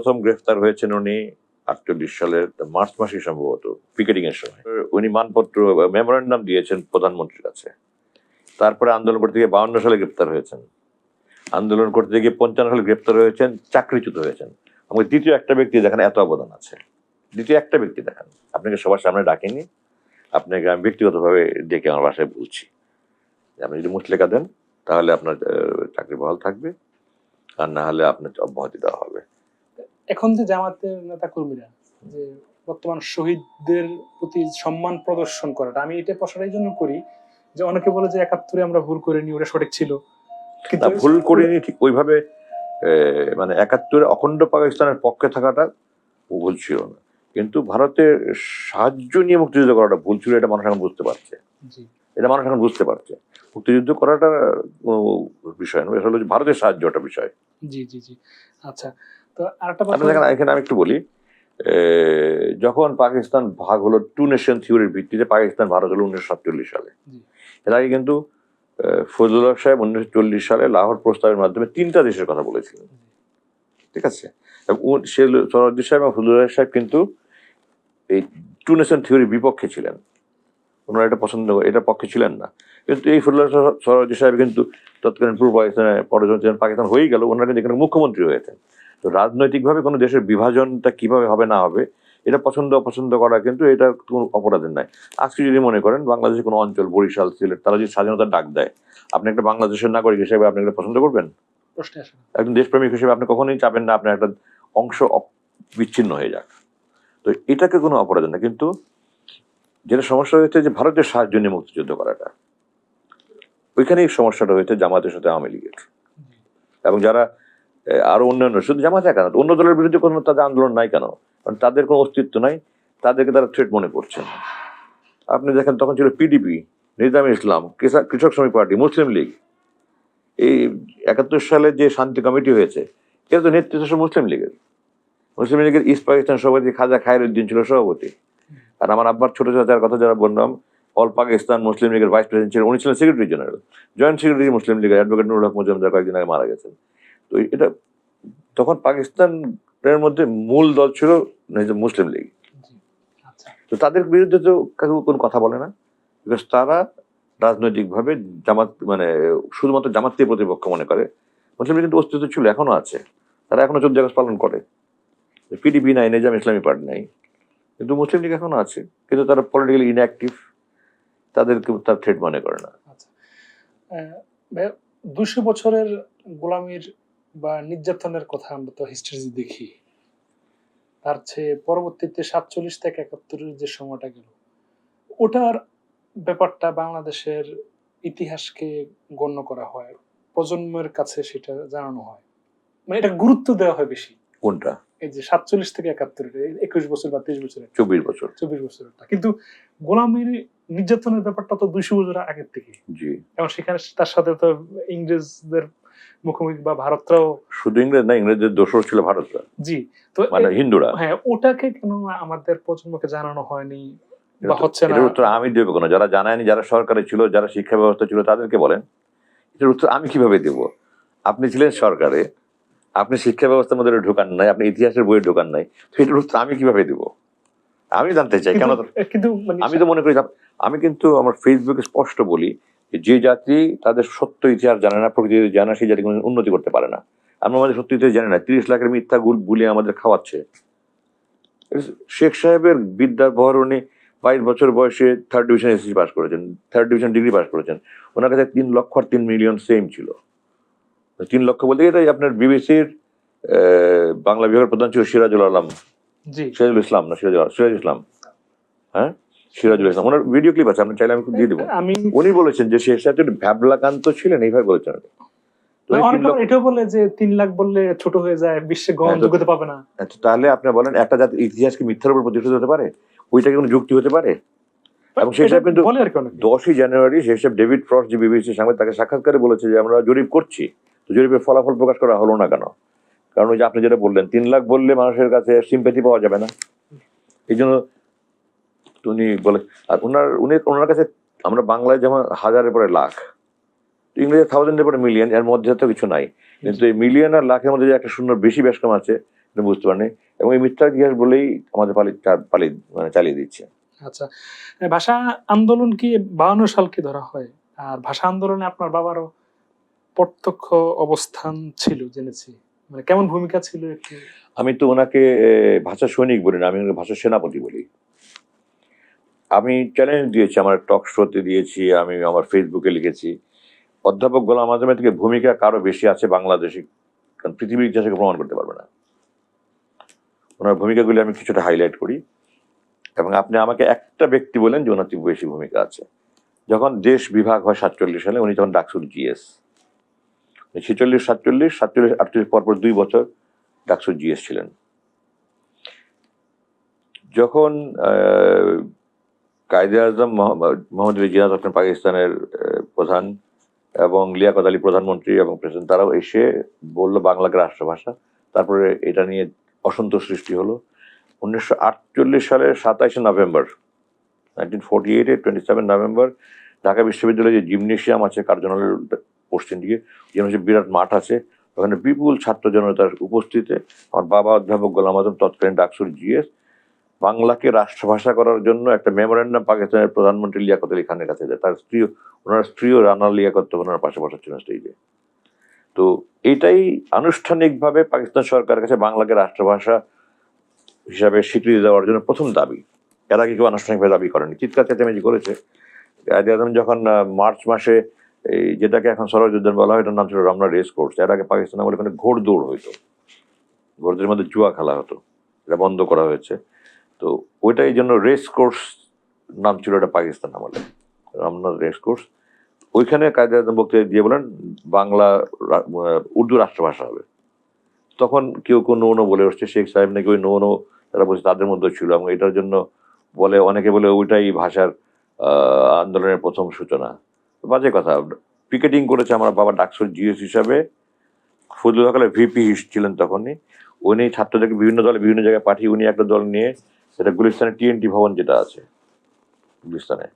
প্রথম গ্রেফতার হয়েছেন উনি 48 সালের মার্চ মাসে সম্ভবত পিকেটিং এর সময়। উনি মানপত্র মেমোরেন্ডাম দিয়েছেন প্রধানমন্ত্রীর কাছে। তারপরে আন্দোলন করতে গিয়ে 52 সালে গ্রেপ্তার হয়েছেন। আন্দোলন করতে গিয়ে 55 সালে গ্রেপ্তার হয়েছেন, চাকরিচ্যুত হয়েছেন। আমাকে দ্বিতীয় একটা ব্যক্তি দেখেন এত অবদান আছে, দ্বিতীয় একটা ব্যক্তি দেখান। আপনাকে সবার সামনে ডাকিনি, আপনাকে আমি ব্যক্তিগতভাবে ডেকে আমার বাসায় বলছি যে আপনি যদি মুচলেখা দেন তাহলে আপনার চাকরি বহাল থাকবে, আর না হলে আপনার অব্যাহতি দেওয়া হবে। এখন যে জামাতের নেতা কর্মীরা যে বর্তমান শহীদদের প্রতি সম্মান প্রদর্শন করাটা, আমি এটা প্রশ্নটা এই জন্য করি যে অনেকে বলে যে 71-এ আমরা ভুল করিনি, ওটা সঠিক ছিল, কিন্তু ভুল করিনি ঠিক ওইভাবে, মানে 71-এ অখণ্ড পাকিস্তানের পক্ষে থাকাটা ভুল ছিল না, কিন্তু ভারতের সাহায্য নিয়ে মুক্তিযুদ্ধ করাটা ভুল ছিল, এটা মানুষ এখন বুঝতে পারছে। এটা মানুষ এখন বুঝতে পারছে মুক্তিযুদ্ধ করাটা বিষয় নয়, আসলে ভারতের সাহায্যটা বিষয়। জি জি জি। আচ্ছা, তো আরেকটা এখানে আমি একটু বলি, যখন পাকিস্তান ভাগ হলো টু নেশন থিওরির ভিত্তিতে পাকিস্তান ভারত হলো 1947 সালে। এর আগে কিন্তু ফজলুল হক সাহেব 1940 সালে লাহোর প্রস্তাবের মাধ্যমে 3টা দেশের কথা বলেছিলেন, ঠিক আছে। সরওয়ার্দী সাহেব এবং ফজলুল হক সাহেব কিন্তু এই টু নেশন থিওরির বিপক্ষে ছিলেন, ওনারা এটা পছন্দ এটার পক্ষে ছিলেন না। কিন্তু এই ফজলুল হক সরওয়ার্দী সাহেব কিন্তু তৎকালীন পূর্ব পাকিস্তানে পরে যখন পাকিস্তান হয়ে গেল, ওনারা কিন্তু এখানে মুখ্যমন্ত্রী হয়েছেন। তো রাজনৈতিকভাবে কোনো দেশের বিভাজনটা কিভাবে হবে না হবে এটা পছন্দ অপছন্দ করা কিন্তু এটা কোনো অপরাধের নাই। আজকে যদি মনে করেন বাংলাদেশের কোনো অঞ্চল, বরিশাল, সিলেট, তারা যদি স্বাধীনতার ডাক দেয়, আপনি একটা বাংলাদেশের নাগরিক হিসেবে আপনি এটা পছন্দ করবেন? একজন দেশপ্রেমিক হিসেবে আপনি কখনোই চাবেন না আপনার একটা অংশ বিচ্ছিন্ন হয়ে যাক। তো এটাকে কোনো অপরাধ না, কিন্তু যেটা সমস্যা হয়েছে যে ভারতের সাহায্য নিয়ে মুক্তিযুদ্ধ করাটা, ওইখানেই সমস্যাটা হয়েছে জামাতের সাথে আওয়ামী লীগের এবং যারা আরো অন্যান্য, শুধু জামাত একা না, অন্য দলের বিরুদ্ধে কোনো তাদের আন্দোলন নাই কেন, কারণ তাদের কোনো অস্তিত্ব নাই, তাদেরকে তারা থ্রেট মনে করছেন। আপনি দেখেন তখন ছিল পিডিপি, নিজামে ইসলাম, কৃষক শ্রমিক পার্টি, মুসলিম লীগ। এই 71 সালে যে শান্তি কমিটি হয়েছে এটা তো নেতৃত্ব মুসলিম লীগের। মুসলিম লীগের ইস্ট পাকিস্তান সভাপতি খাজা খায়রুদ্দিন ছিল সভাপতি, আর আমার আব্বার ছোট চাচার কথা যারা বললাম অল পাকিস্তান মুসলিম লীগের ভাইস প্রেসিডেন্ট ছিলেন, উনি ছিলেন সেক্রেটারি জেনারেল, জয়েন্ট সেক্রেটারি মুসলিম লীগের অ্যাডভোকেট নুরুল হক মজুমদার কয়েকদিন আগে মারা গেছেন। তো এটা তখন পাকিস্তানের মধ্যে মূল দল ছিল মুসলিম লীগ। তো তাদের বিরুদ্ধে তো কেউ কোনো কথা বলে না, বিকজ তারা রাজনৈতিকভাবে জামাত মানে শুধুমাত্র জামাতকে প্রতিপক্ষ মনে করে। মুসলিম লীগ কিন্তু অস্তিত্ব ছিল, এখনো আছে, তারা এখনো 14 আগস্ট পালন করে। পিডিপি নাই, নিজাম ইসলামী পার্টি নাই, কিন্তু মুসলিম লীগ এখনো আছে, কিন্তু তারা পলিটিক্যালি ইনঅ্যাক্টিভ, তাদেরকে তার থ্রেট মনে করে না। 200 বছরের গোলামির বা নির্যাতনের কথা আমরা তো হিস্ট্রি দেখি, তার চেয়ে পরবর্তীতে 47 থেকে 71-এর যে সময়টা গেল, ওটার ব্যাপারটা বাংলাদেশের ইতিহাসকে গণ্য করা হয়, প্রজন্মের কাছে সেটা জানানো হয়, মানে এটা গুরুত্ব দেওয়া হয় বেশি। কোনটা? এই যে 47 থেকে 71, 21 বছর বা 23 বছরের, 24 বছরেরটা। কিন্তু গোলামির নির্যাতনের ব্যাপারটা তো 200 বছর আগের থেকে। জি, এবং সেখানে তার সাথে তো ইংরেজদের মুখোমুখি বা ভারতরাও, শুধু ইংরেজ না, ইংরেজদের দোসর ছিল ভারতরা। জি, তো মানে হিন্দুরা। হ্যাঁ, ওটাকে কেন আমাদের প্রজন্মকে জানানো হয়নি বা হচ্ছে না? এটার উত্তর আমি দেবো কেন? যারা জানায়নি, যারা সরকারে ছিল, যারা শিক্ষা ব্যবস্থা ছিল, তাদেরকে বলেন। এটার উত্তর আমি কিভাবে দেব? আপনি ছিলেন সরকারে, আপনি শিক্ষা ব্যবস্থার মধ্যে ঢোকান নাই, আপনি ইতিহাসের বইয়ে ঢোকান নাই, তো এটার উত্তর আমি কিভাবে দেব? আমি জানতে চাই কেন। কিন্তু আমি তো মনে করি, আমি কিন্তু আমার ফেসবুকে স্পষ্ট বলি যে জাতি তাদের সত্য ইতিহাস জানে না, প্রকৃতি জানে না, সেই জাতি কোনো উন্নতি করতে পারে না। আমরা আমাদের সত্য ইতিহাস জানি না, 30 লাখের মিথ্যা বুলিয়ে আমাদের খাওয়াচ্ছে। শেখ সাহেবের বিদ্যার বহরণে 22 বছর বয়সে 3rd ডিভিশন এসএসসি পাস করেছেন, 3rd ডিভিশন ডিগ্রি পাস করেছেন। ওনার কাছে 3 লক্ষ আর 3 মিলিয়ন সেম ছিল। 3 লক্ষ বলতে এটাই আপনার বিবিসির বাংলা বিভাগের প্রধান ছিল সিরাজুল আলম, সিরাজুল ইসলাম না সিরাজ ইসলাম, হ্যাঁ সিরাজুল ইসলাম। ওনার ভিডিও ক্লিপ আছে, আপনি চাইলে আমি দিয়ে দেবো। উনি বলেছেন যে শেখ সাহেব ভ্যাবলাকান্ত ছিলেন, এইভাবে বলেছেন। এটাও বলে যে 3 লাখ বললে ছোট হয়ে যায়, বিশ্বে গ্রহণযোগ্যতা পাবে না। তাহলে আপনি বলেন একটা জাতির ইতিহাস কি মিথ্যার উপর প্রতিষ্ঠিত হতে পারে? ওইটা কি কোনো যুক্তি হতে পারে? এবং শেখ সাহেব কিন্তু 10ই জানুয়ারি শেখ সাহেব ডেভিড ফ্রস্ট যে বিবিসির সাংবাদিক তাকে সাক্ষাৎকারে বলেছে যে আমরা জরিপ করছি, তো জরিপের ফলাফল প্রকাশ করা হলো না কেন? কারণ ওই যে আপনি যেটা বললেন 3 লাখ বললে মানুষের কাছে সিম্প্যাথি পাওয়া যাবে না, এই জন্য উনি বলে। আর ওনার কাছে আমরা বাংলায় যেমন হাজারের পরে লাখ, ইংরেজি 1000-এর পরে মিলিয়ন, এর মধ্যে তো কিছু নাই। কিন্তু এই মিলিয়ন আর লাখের মধ্যে যে একটা শূন্য বেশি বেশ কম আছে, আপনি বুঝতে পারেন। এবং এই মিথ্যা ইতিহাস বলেই আমাদের মানে চালিয়ে দিচ্ছে। আচ্ছা, ভাষা আন্দোলন কি 52 সালকে ধরা হয়? আর ভাষা আন্দোলনে আপনার বাবারও প্রত্যক্ষ অবস্থান ছিল জেনেছি। মানে কেমন ভূমিকা ছিল একটু? আমি তো ওনাকে ভাষা সৈনিক বলি না, আমি ওনাকে ভাষা সেনাপতি বলি। আমি চ্যালেঞ্জ দিয়েছি, আমার টক শোতে দিয়েছি, আমি আমার ফেসবুকে লিখেছি, অধ্যাপক গোলাম আযমের থেকে ভূমিকা কারো বেশি আছে বাংলাদেশে, কারণ পৃথিবীর ইতিহাসে কেউ প্রমাণ করতে পারবে না। ওনার ভূমিকাগুলি আমি কিছুটা হাইলাইট করি, এবং আপনি আমাকে একটা ব্যক্তি বলেন যে ওনার থেকে বেশি ভূমিকা আছে। যখন দেশ বিভাগ হয় 47 সালে, উনি তখন ডাকসুর জিএস। 46, 47, 47, 48 পরপর 2 বছর ডাকসুর জিএস ছিলেন। যখন কায়েদে আজম মোহাম্মদ জিয়াদ হচ্ছেন পাকিস্তানের প্রধান, এবং লিয়াকত আলী প্রধানমন্ত্রী এবং প্রেসিডেন্ট, তারাও এসে বললো বাংলাকে রাষ্ট্রভাষা। তারপরে এটা নিয়ে অসন্তোষ সৃষ্টি হলো। 1948 সালের 27 নভেম্বর 1948 27 নভেম্বর ঢাকা বিশ্ববিদ্যালয়ে যে জিমনেশিয়াম আছে কার্জনালের পশ্চিম দিকে, যেখানে বিরাট মাঠ আছে, ওখানে বিপুল ছাত্র জনতার উপস্থিতিতে আমার বাবা অধ্যাপক গোলাম আযম তৎকালীন ডাকসুর জিএস বাংলাকে রাষ্ট্রভাষা করার জন্য একটা মেমোরেন্ডাম পাকিস্তানের প্রধানমন্ত্রী লিয়াকত আলী খানের কাছে যায়। তার স্ত্রী, ওনার স্ত্রীও রানা লিয়াকত ওনার পাশে বসাচ্ছিলেন স্টেজে। তো এটাই আনুষ্ঠানিকভাবে পাকিস্তান সরকারের কাছে বাংলাকে রাষ্ট্রভাষা হিসাবে স্বীকৃতি দেওয়ার জন্য প্রথম দাবি। এর আগে কেউ আনুষ্ঠানিকভাবে দাবি করেনি, চিৎকার চেঁচামেচি করেছে। কায়েদে আজম যখন মার্চ মাসে এই যেটাকে এখন সরোজ উদ্যান বলা হয়, এটার নাম ছিল রমনা রেস কোর্স। এর আগে পাকিস্তান আমলে ওখানে ঘোড় দৌড় হইতো, ঘোড়দের মধ্যে জুয়া খেলা হতো, এটা বন্ধ করা হয়েছে। তো ওইটাই জন্য রেস কোর্স নাম ছিল এটা পাকিস্তান আমলে, রমনা রেস কোর্স। ওইখানে কায়েদে আজম বক্তৃতা দিয়ে বলেন বাংলা উর্দু রাষ্ট্রভাষা হবে। তখন কেউ কেউ নো নো বলে উঠছে, শেখ সাহেব নাকি ওই নো নো তারা বলছে তাদের মধ্যে ছিল, এবং এটার জন্য বলে অনেকে বলে ওইটাই ভাষার আন্দোলনের প্রথম সূচনা। বাজে কথা। পিকেটিং করেছে আমার বাবা ডাকসুর জিএস হিসাবে, ফজলুল হক ভিপি ছিলেন তখনই। উনি ছাত্রদেরকে বিভিন্ন দলে বিভিন্ন জায়গায় পাঠিয়ে উনি একটা দল নিয়ে, সেটা গুলিস্তানে টিএনটি ভবন যেটা আছে গুলিস্তানে,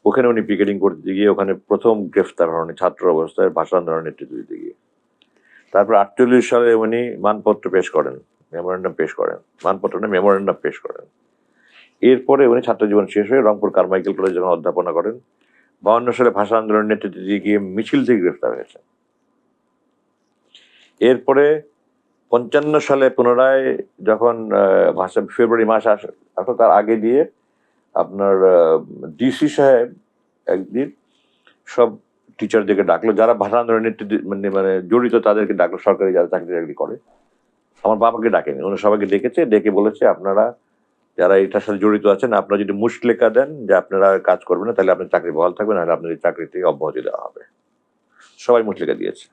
ওখানে উনি পিকেটিং করতে গিয়ে ওখানে প্রথম গ্রেফতার হন ছাত্র অবস্থায় ভাষা আন্দোলনের নেতৃত্ব দিতে গিয়ে। তারপর 48 সালে উনি মানপত্র পেশ করেন, মেমোরেন্ডাম পেশ করেন, মানপত্র না মেমোরেন্ডাম পেশ করেন। এরপরে উনি ছাত্র জীবন শেষ হয়ে রংপুর কারমাইকেল কলেজে যখন অধ্যাপনা করেন, 52 সালে ভাষা আন্দোলনের নেতৃত্ব দিয়ে গিয়ে মিছিল থেকে গ্রেফতার হয়েছেন। এরপরে 55 সালে পুনরায় যখন ভাষা ফেব্রুয়ারি মাস আসে, তার আগে দিয়ে আপনার ডিসি সাহেব একদিন সব টিচারদেরকে ডাকলো, যারা ভাষা আন্দোলনের নেতৃত্ব মানে জড়িত তাদেরকে ডাকলো, সরকারি যারা চাকরি টাকরি করে। আমার বাবাকে ডাকেনি, উনি সবাইকে ডেকেছে, ডেকে বলেছে আপনারা যারা এটার সাথে জড়িত আছেন, আপনারা যদি মুশলেখা দেন যে আপনারা কাজ করবেন না, তাহলে আপনার চাকরি বহাল থাকবে, নাহলে আপনাদের চাকরি থেকে অব্যাহতি দেওয়া হবে। সবাই মুশলেখা দিয়েছে।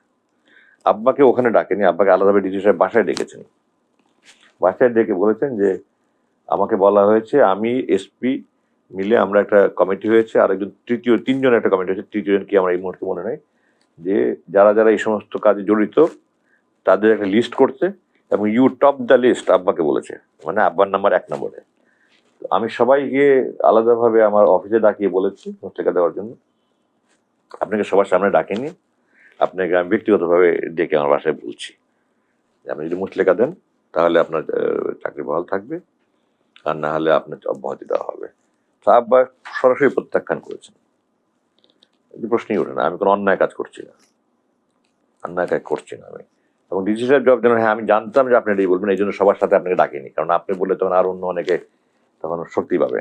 আব্বাকে ওখানে ডাকেনি, আব্বাকে আলাদাভাবে ডিসি সাহেব বাসায় ডেকেছেন। বাসায় ডেকে বলেছেন যে আমাকে বলা হয়েছে, আমি এসপি মিলে আমরা একটা কমিটি হয়েছে, আর একজন তিনজন একটা কমিটি হয়েছে, তৃতীয়জন কি আমার এই মুহূর্তে মনে নাই, যে যারা যারা এই সমস্ত কাজে জড়িত তাদের একটা লিস্ট করতে, এবং ইউ টপ দ্য লিস্ট আব্বাকে বলেছে, মানে আব্বার নাম্বার 1 নম্বরে। আমি সবাইকে আলাদাভাবে আমার অফিসে ডাকিয়ে বলেছি মুশলেখা দেওয়ার জন্য, আপনাকে সবার সামনে ডাকিনি, আপনাকে আমি ব্যক্তিগতভাবে ডেকে আমার বাসায় বলছি যে আপনি যদি মুশলেখা দেন তাহলে আপনার চাকরি বহাল থাকবে, আর না হলে আপনার অব্যাহতি দেওয়া হবে। তা আব্বা সরাসরি প্রত্যাখ্যান করেছেন, প্রশ্নই ওঠে না, আমি কোনো অন্যায় কাজ করছি না, অন্যায় কাজ করছি না আমি। এবং ডিসি সাহেব জবাব দেন, হ্যাঁ আমি জানতাম যে আপনি এটাই বলবেন, এই জন্য সবার সাথে আপনাকে ডাকিনি, কারণ আপনি বললে তখন আর অন্য অনেকে তখন শক্তি পাবে।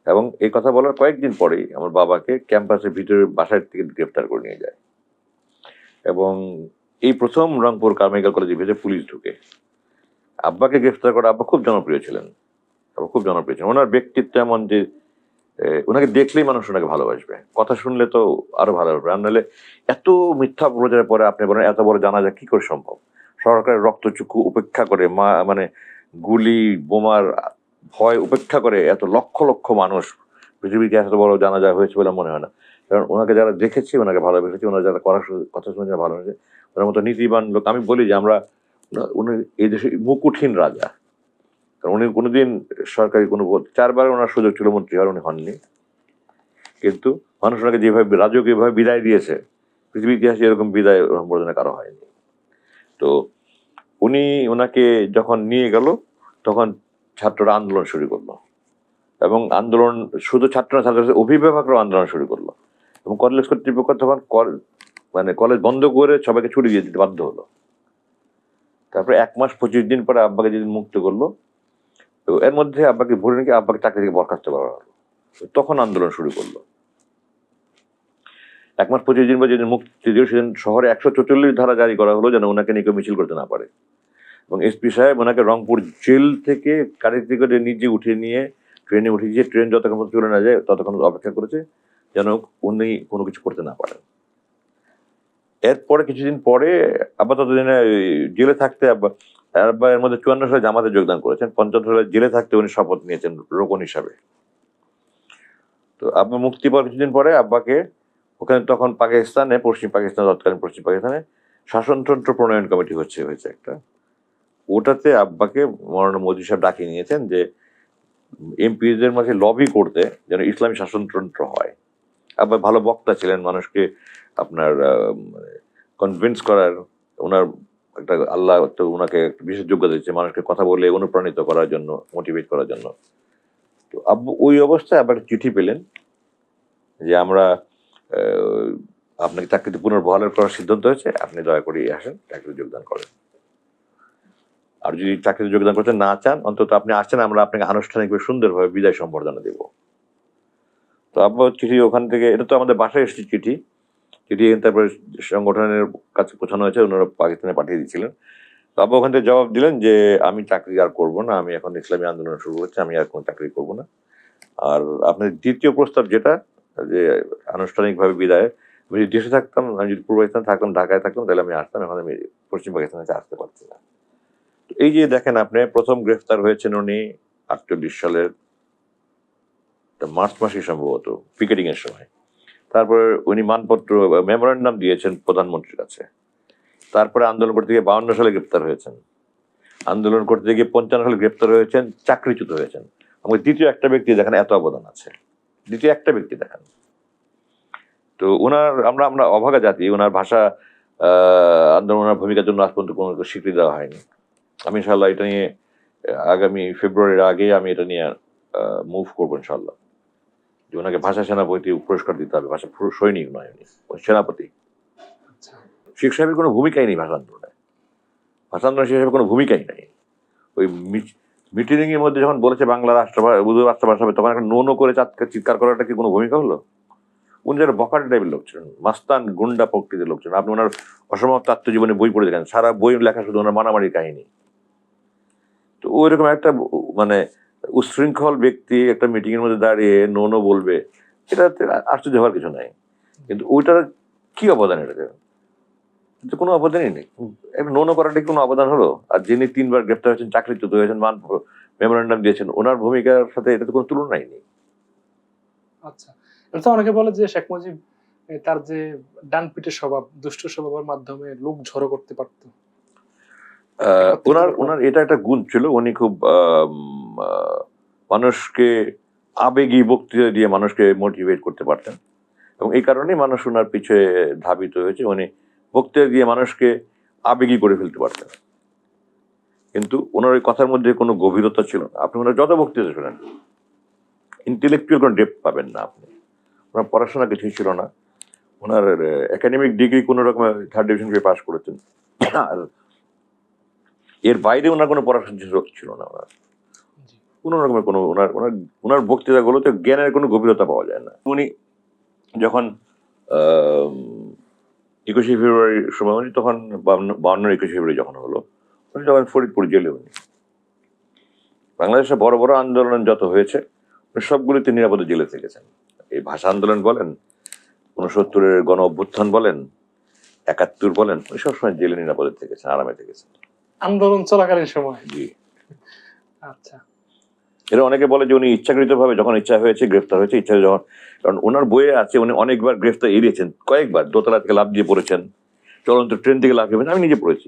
এবং এই কথা বলার কয়েকদিন পরেই আমার বাবাকে ক্যাম্পাসের ভিতরে বাসায় থেকে গ্রেফতার করে নিয়ে যায়, এবং এই প্রথম রংপুর কারমাইকেল কলেজের ভিতরে পুলিশ ঢুকে। আব্বাকে গ্রেফতার করে, আব্বা খুব জনপ্রিয় ছিলেন, আব্বা খুব জনপ্রিয় ছিলেন। ওনার ব্যক্তিত্ব এমন যে ওনাকে দেখলেই মানুষ ওনাকে ভালোবাসবে, কথা শুনলে তো আরো ভালোবাসবে। আর নাহলে এত মিথ্যা প্রচারের পরে আপনি বলেন এত বড় জানাজা কি করে সম্ভব? সরকারের রক্তচক্ষু উপেক্ষা করে, মানে গুলি বোমার ভয় উপেক্ষা করে এত লক্ষ লক্ষ মানুষ পৃথিবীতে এত বড় জানাজা হয়েছে বলে মনে হয় না। কারণ ওনাকে যারা দেখেছে ওনাকে ভালোবেসেছে, ওনার যারা কথা শুনে যারা ভালোবেসেছে, ওনার মতো নীতিবান লোক। আমি বলি যে আমরা উনি এই দেশে মুকুটহীন রাজা, কারণ উনি কোনোদিন সরকারি কোনো 4বার ওনার সুযোগ ছিল মন্ত্রী হওয়ার, উনি হননি। কিন্তু মানুষ ওনাকে যেভাবে রাজকীয়ভাবে বিদায় দিয়েছে, পৃথিবীর ইতিহাসে এরকম বিদায় বোধহয় কারো হয়নি। তো উনি ওনাকে যখন নিয়ে গেল তখন ছাত্ররা আন্দোলন শুরু করলো, এবং আন্দোলন শুধু ছাত্র না, ছাত্র অভিভাবকরাও আন্দোলন শুরু করলো, এবং কলেজ কর্তৃপক্ষ তখন মানে কলেজ বন্ধ করে সবাইকে ছুটি দিয়ে দিতে বাধ্য হলো। তারপরে 1 মাস 25 দিন পরে আব্বাকে যেদিন মুক্ত করলো, তো এর মধ্যে আব্বাকে ভরে নিয়ে আব্বাকে চাকরি থেকে বরখাস্ত করা হলো। তখন আন্দোলন শুরু করলো। 1 মাস 25 দিন পর যেদিন মুক্তি দিল, সেদিন শহরে 144 ধারা জারি করা হলো যেন ওনাকে নিয়ে কেউ মিছিল করতে না পারে, এবং এসপি সাহেব ওনাকে রংপুর জেল থেকে গাড়িতে করে নিজে উঠে নিয়ে ট্রেনে উঠে গিয়ে ট্রেন যতক্ষণ পর্যন্ত চলে না যায় ততক্ষণ অপেক্ষা করেছে যেন উনি কোনো কিছু করতে না পারেন। এরপরে কিছুদিন পরে আব্বা ততদিনে জেলে থাকতে আব্বা এর মধ্যে 54 সালে জামাতে যোগদান করেছেন, 55 সালে জেলে থাকতে উনি শপথ নিয়েছেন রোকন হিসাবে। তো আব্বা মুক্তি পাওয়ার কিছুদিন পরে আব্বাকে ওখানে তখন পাকিস্তানে, পশ্চিম পাকিস্তান, তৎকালীন পশ্চিম পাকিস্তানে শাসনতন্ত্র প্রণয়ন কমিটি হয়েছে একটা, ওটাতে আব্বাকে মৌলানা মোদী সাহেব ডাকিয়ে নিয়েছেন যে এমপিদের মাঝে লবি করতে যেন ইসলামী শাসনতন্ত্র হয়। আব্বা ভালো বক্তা ছিলেন, মানুষকে আপনার কনভিন্স করার, ওনার একটা আল্লাহ তো ওনাকে একটা বিশেষ যোগ্যতা দিচ্ছে মানুষকে কথা বলে অনুপ্রাণিত করার জন্য, মোটিভেট করার জন্য। তো আব্বু ওই অবস্থায় আবার চিঠি পেলেন যে আমরা আপনাকে চাকরিতে পুনর্বহাল করার সিদ্ধান্ত হয়েছে, আপনি দয়া করে আসেন, চাকরিতে যোগদান করেন। আর যদি চাকরিতে যোগদান করতে না চান অন্তত আপনি আসছেন, আমরা আপনাকে আনুষ্ঠানিকভাবে সুন্দরভাবে বিদায় সম্বর্ধনা দেব। তো আব্বা চিঠি ওখান থেকে, এটা তো আমাদের বাসায় এসেছে চিঠি তারপরে সংগঠনের কাছে পৌঁছানো হয়েছে, ওনারা পাকিস্তানে পাঠিয়ে দিয়েছিলেন। তো আব্বা ওখান থেকে জবাব দিলেন যে আমি চাকরি আর করবো না, আমি এখন ইসলামী আন্দোলন শুরু করছি, আমি আর কোনো চাকরি করবো না। আর আপনার দ্বিতীয় প্রস্তাব যেটা যে আনুষ্ঠানিকভাবে বিদায়, আমি যদি দেশে থাকতাম, আমি যদি পূর্ব পাকিস্তানে থাকতাম, ঢাকায় থাকতাম, তাহলে আমি আসতাম, এখন আমি পশ্চিম পাকিস্তানে আসতে পারছি না। তো এই যে দেখেন আপনি, প্রথম গ্রেফতার হয়েছেন উনি 48 সালের মার্চ মাসে সম্ভবত পিকেটিং এর সময়। তারপরে উনি মানপত্র মেমোরেন্ডাম দিয়েছেন প্রধানমন্ত্রীর কাছে। তারপরে আন্দোলন করতে গিয়ে 52 সালে গ্রেপ্তার হয়েছেন, আন্দোলন করতে গিয়ে 55 সালে গ্রেপ্তার হয়েছেন, চাকরিচ্যুত হয়েছেন। আমাকে দ্বিতীয় একটা ব্যক্তি দেখেন এত অবদান আছে, দ্বিতীয় একটা ব্যক্তি দেখেন। তো ওনার আমরা আমরা অভাগা জাতি, ওনার ভাষা আন্দোলন, ওনার ভূমিকার জন্য আজ পর্যন্ত কোনো স্বীকৃতি দেওয়া হয়নি। আমি ইনশাল্লাহ এটা নিয়ে আগামী ফেব্রুয়ারির আগে আমি এটা নিয়ে মুভ করবো ইনশাল্লাহ, যে ওনাকে ভাষা সেনাপতি পুরস্কার দিতে হবে। ভাষা সৈনিক নয়, উনি সেনাপতি। শেখ সাহেবের কোনো ভূমিকাই নেই ভাষা আন্দোলনে, ভাষা আন্দোলনে শেখ সাহেবের কোনো ভূমিকাই নাই। ওই মিটিং এর মধ্যে যখন বলেছে বাংলা রাষ্ট্রভাষা, উর্দু রাষ্ট্রভাষা হবে, তখন একটা নো করে চিৎকার করাটা কি কোনো ভূমিকা হলো? উনি যারা বকাট টাইপের লোক ছিলেন, মাস্তান গুন্ডা প্রকৃতির লোক ছিলেন। আপনি ওনার অসমাপ্ত আত্মজীবনী বই পড়ে দেখেন, সারা বই লেখা শুধু ওনার মারামারির কাহিনী। তো ওইরকম একটা মানে উশৃঙ্খল ব্যক্তি একটা মিটিং এর মধ্যে দাঁড়িয়ে নো বলবে, এটা আশ্চর্য হওয়ার কিছু নাই। কিন্তু ওইটার কি অবদান? এটাতে তো কোনো অবদানই নেই। একটা নো করাটা কোনো অবদান হলো? আর যিনি 3 বার গ্রেফতার হয়েছেন, চাকরিচ্যুত হয়েছেন, মেমোরেন্ডাম দিয়েছেন, ওনার ভূমিকার সাথে এটা তো কোনো তুলনাই নেই। আচ্ছা, এটা তো অনেকে বলে যে শেখ মুজিব তার যে ডান পিঠের স্বভাব, দুষ্ট স্বভাবের মাধ্যমে লোক ঝড়ো করতে পারতো। ওনার এটা একটা গুণ ছিল, উনি খুব মানুষকে আবেগী বক্তৃতা দিয়ে মানুষকে মোটিভেট করতে পারতেন, এবং এই কারণেই মানুষ ওনার পিছিয়ে ধাবিত হয়েছে। উনি বক্তৃতা দিয়ে মানুষকে আবেগী করে ফেলতে পারতেন, কিন্তু ওনার ওই কথার মধ্যে কোনো গভীরতা ছিল না। আপনি ওনার যত বক্তৃতা শোনেন, ইন্টেলেকচুয়াল কোনো ডেপথ পাবেন না আপনি। ওনার পড়াশোনা কিছুই ছিল না, ওনার একাডেমিক ডিগ্রি কোনো রকমের 3rd ডিভিশন পেয়ে পাশ করেছেন, আর এর বাইরে ওনার কোনো পড়াশোনা ছিল না। ওনার কোনো রকমের কোনো ওনার বক্তৃতাগুলোতে জ্ঞানের কোনো গভীরতা পাওয়া যায় না। উনি যখন 21শে ফেব্রুয়ারির সময়, উনি তখন 52 21শে ফেব্রুয়ারি যখন হলো, উনি যখন ফরিদপুর জেলে, উনি বাংলাদেশে বড় বড় আন্দোলন যত হয়েছে সবগুলিতে নিরাপদে জেলে থেকেছেন। এই ভাষা আন্দোলন বলেন, 69-এর গণ অভ্যুত্থান বলেন, 71 বলেন, উনি সবসময় জেলে নিরাপদে থেকেছেন, আরামে থেকেছেন আন্দোলন চলাকালীন সময়। জি। আচ্ছা, এরা অনেকে বলে যে উনি ইচ্ছাকৃতভাবে যখন ইচ্ছা হয়েছে গ্রেফতার হয়েছে, ইচ্ছা যখন, কারণ ওনার বইয়ে আছে উনি অনেকবার গ্রেফতার এড়িয়েছেন, কয়েকবার দোতলা থেকে লাফ দিয়ে পড়েছেন, চলন্ত ট্রেন থেকে লাফ দিয়েছেন, আমি নিজে পড়েছি,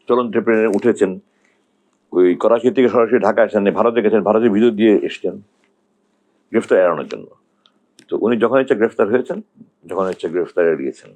চলন্ত ট্রেনে উঠেছেন, ওই করাচি থেকে সরাসরি ঢাকা আসেন, ভারতে গেছেন, ভারতের ভিতর দিয়ে এসছেন গ্রেফতার এড়ানোর জন্য। তো উনি যখন ইচ্ছা গ্রেফতার হয়েছেন, যখন ইচ্ছা গ্রেফতার এড়িয়েছেন।